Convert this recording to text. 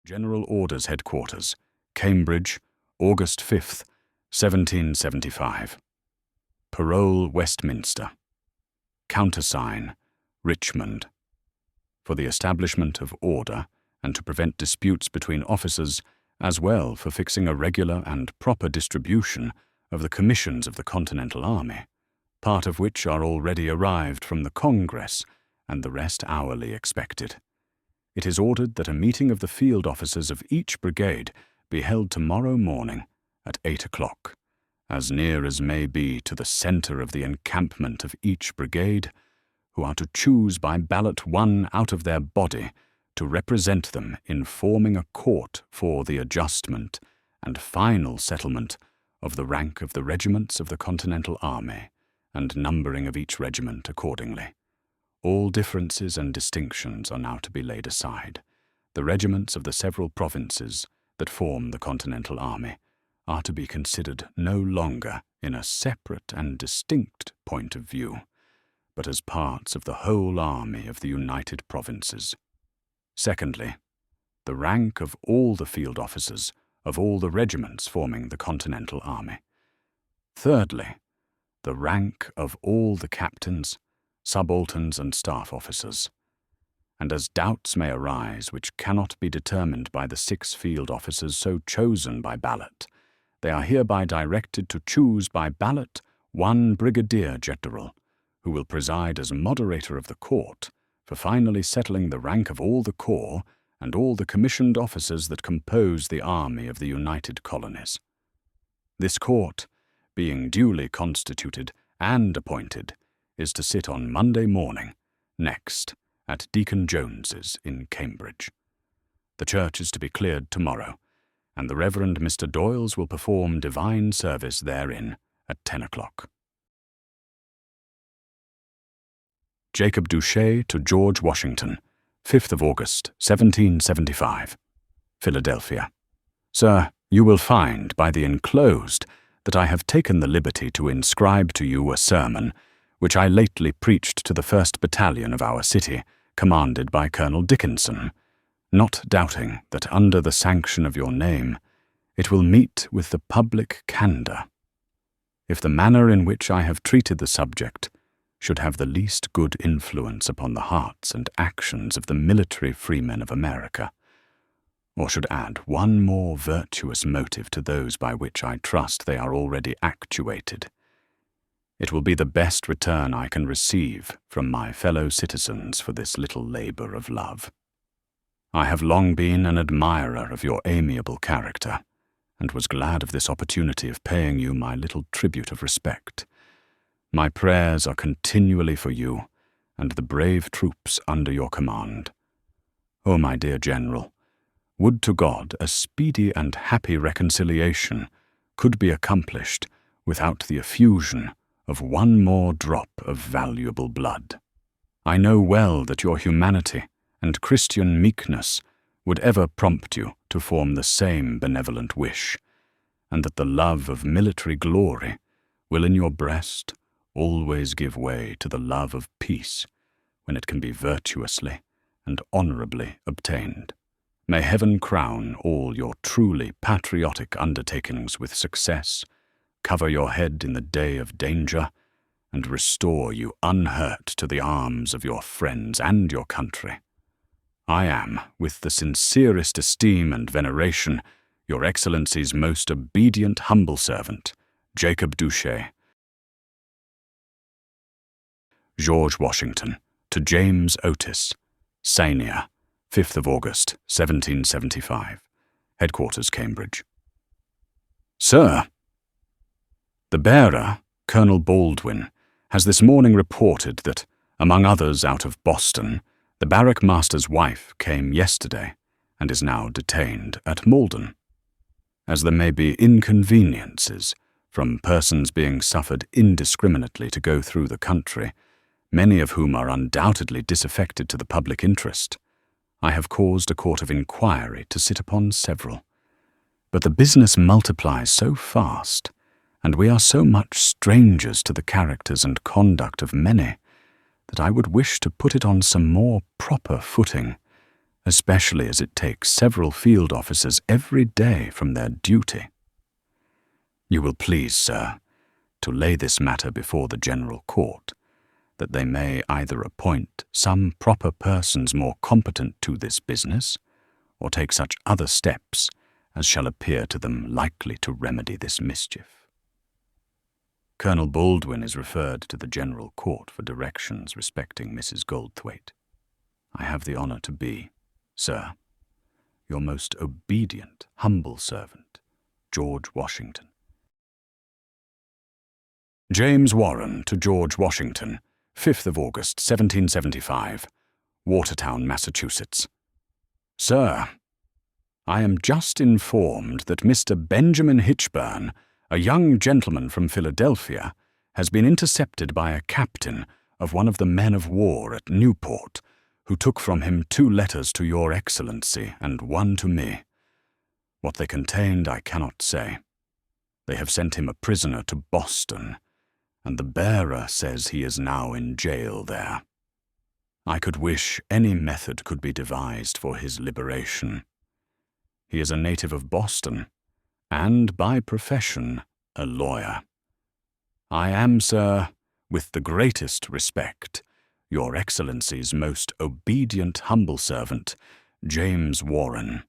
General Orders Headquarters, Cambridge, August 5th, 1775. Parole, Westminster. Countersign, Richmond. For the establishment of order and to prevent disputes between officers, as well for fixing a regular and proper distribution of the commissions of the Continental Army, part of which are already arrived from the Congress and the rest hourly expected. It is ordered that a meeting of the field officers of each brigade be held tomorrow morning at 8 o'clock, as near as may be to the centre of the encampment of each brigade, who are to choose by ballot one out of their body to represent them in forming a court for the adjustment and final settlement of the rank of the regiments of the Continental Army and numbering of each regiment accordingly. All differences and distinctions are now to be laid aside. The regiments of the several provinces that form the Continental Army are to be considered no longer in a separate and distinct point of view, but as parts of the whole army of the United Provinces. Secondly, the rank of all the field officers of all the regiments forming the Continental Army. Thirdly, the rank of all the captains, subalterns and staff officers. And as doubts may arise which cannot be determined by the 6 field officers so chosen by ballot, they are hereby directed to choose by ballot one brigadier general, who will preside as moderator of the court for finally settling the rank of all the corps and all the commissioned officers that compose the army of the United Colonies. This court, being duly constituted and appointed, is to sit on Monday morning, next, at Deacon Jones's in Cambridge. The church is to be cleared tomorrow, and the Reverend Mr. Doyles will perform divine service therein at 10 o'clock. Jacob Douchet to George Washington, 5th of August, 1775. Philadelphia. Sir, you will find by the enclosed that I have taken the liberty to inscribe to you a sermon which I lately preached to the 1st Battalion of our city, commanded by Colonel Dickinson, not doubting that under the sanction of your name it will meet with the public candour. If the manner in which I have treated the subject should have the least good influence upon the hearts and actions of the military freemen of America, or should add one more virtuous motive to those by which I trust they are already actuated, it will be the best return I can receive from my fellow citizens for this little labour of love. I have long been an admirer of your amiable character, and was glad of this opportunity of paying you my little tribute of respect. My prayers are continually for you and the brave troops under your command. O my dear General, would to God a speedy and happy reconciliation could be accomplished without the effusion of one more drop of valuable blood. I know well that your humanity and Christian meekness would ever prompt you to form the same benevolent wish, and that the love of military glory will in your breast always give way to the love of peace when it can be virtuously and honourably obtained. May heaven crown all your truly patriotic undertakings with success, cover your head in the day of danger, and restore you unhurt to the arms of your friends and your country. I am, with the sincerest esteem and veneration, Your Excellency's most obedient humble servant, Jacob Douchet. George Washington to James Otis, Senior, 5th of August, 1775. Headquarters, Cambridge. Sir, the bearer, Colonel Baldwin, has this morning reported that, among others out of Boston, the barrack master's wife came yesterday and is now detained at Malden. As there may be inconveniences from persons being suffered indiscriminately to go through the country, many of whom are undoubtedly disaffected to the public interest, I have caused a court of inquiry to sit upon several. But the business multiplies so fast, and we are so much strangers to the characters and conduct of many, that I would wish to put it on some more proper footing, especially as it takes several field officers every day from their duty. You will please, sir, to lay this matter before the General Court, that they may either appoint some proper persons more competent to this business, or take such other steps as shall appear to them likely to remedy this mischief. Colonel Baldwin is referred to the General Court for directions respecting Mrs. Goldthwaite. I have the honour to be, sir, your most obedient, humble servant, George Washington. James Warren to George Washington, 5th of August, 1775, Watertown, Massachusetts. Sir, I am just informed that Mr. Benjamin Hitchburn, a young gentleman from Philadelphia, has been intercepted by a captain of one of the men of war at Newport, who took from him 2 letters to your Excellency and 1 to me. What they contained I cannot say. They have sent him a prisoner to Boston, and the bearer says he is now in jail there. I could wish any method could be devised for his liberation. He is a native of Boston, and by profession a lawyer. I am, sir, with the greatest respect, your Excellency's most obedient humble servant, James Warren,